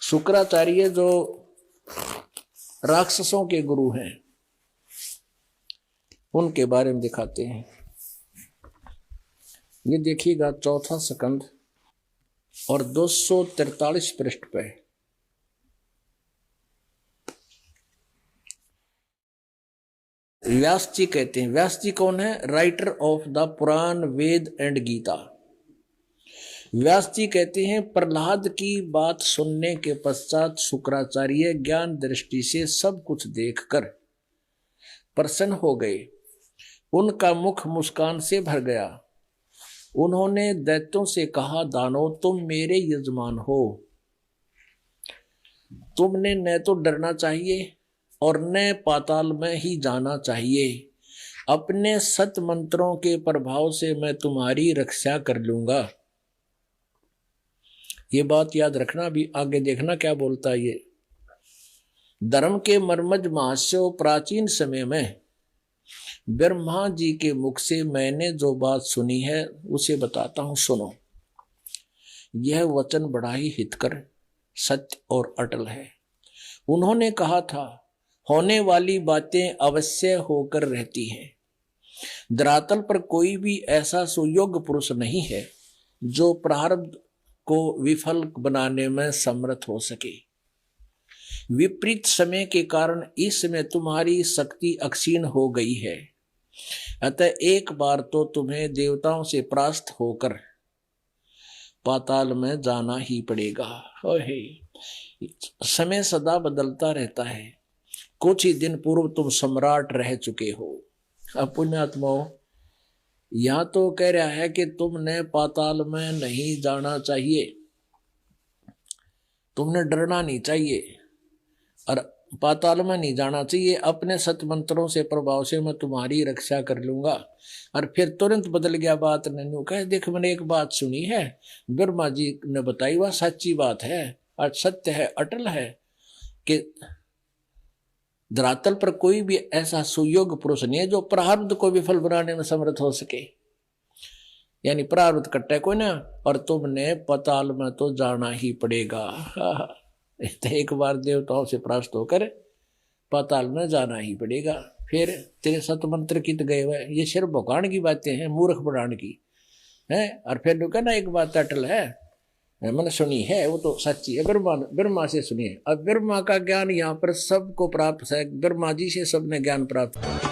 शुक्राचार्य जो राक्षसों के गुरु हैं उनके बारे में दिखाते हैं। ये देखिएगा चौथा स्कंद और 243 पृष्ठ पे। व्यास जी कहते हैं, व्यास जी कौन है? Writer of the Purana, Veda and Gita. Vyas ji कहते हैं, प्रहलाद की बात सुनने के पश्चात शुक्राचार्य ज्ञान दृष्टि से सब कुछ देखकर प्रसन्न हो गए। उनका मुख मुस्कान से भर गया। उन्होंने दैत्यों से कहा, दानव तुम मेरे यजमान हो, तुमने न तो डरना चाहिए और न पाताल में ही जाना चाहिए। अपने सत मंत्रों के प्रभाव से मैं तुम्हारी रक्षा कर लूंगा। ये बात याद रखना, भी आगे देखना क्या बोलता है ये। धर्म के मर्मज महाशय, प्राचीन समय में ब्रह्मा जी के मुख से मैंने जो बात सुनी है उसे बताता हूं, सुनो। यह वचन बड़ा ही हितकर, सत्य और अटल है। उन्होंने कहा था, होने वाली बातें अवश्य होकर रहती हैं। धरातल पर कोई भी ऐसा सुयोग्य पुरुष नहीं है जो प्रारब्ध को विफल बनाने में समर्थ हो सके। विपरीत समय के कारण इस समय तुम्हारी शक्ति अक्षीण हो गई है। अतः एक बार तो तुम्हें देवताओं से परास्त होकर पाताल में जाना ही पड़ेगा। समय सदा बदलता रहता है। कुछ ही दिन पूर्व तुम सम्राट रह चुके हो। अब पुण्यात्माओं, यहां तो कह रहा है कि तुमने पाताल में नहीं जाना चाहिए, तुमने डरना नहीं चाहिए और पाताल में नहीं जाना चाहिए। अपने सत मंत्रों से प्रभाव से मैं तुम्हारी रक्षा कर लूंगा। और फिर तुरंत बदल गया बात। नन्नू कहे, देख मैंने एक बात सुनी है, ब्रह्मा जी ने बताई, वह सच्ची बात है और सत्य है, अटल है कि धरातल पर कोई भी ऐसा सुयोग्य पुरुष नहीं है जो प्रारब्ध को विफल बनाने में समर्थ हो सके। यानी प्रारब्ध कट्टे कोई ना, और तुमने पाताल में तो जाना ही पड़ेगा। तो एक बार देवताओं से परास्त होकर पाताल में जाना ही पड़ेगा। फिर तेरे सत मंत्र कित गए हुए। ये सिर्फ भगवान की बातें हैं, मूर्ख बढ़ाने की है। और फिर कहना एक बात अटल है, मैंने सुनी है, वो तो सच्ची है, ब्रह्मा से सुनी है। अब ब्रह्मा का ज्ञान यहाँ पर सबको प्राप्त है, ब्रह्मा जी से सबने ज्ञान प्राप्त किया।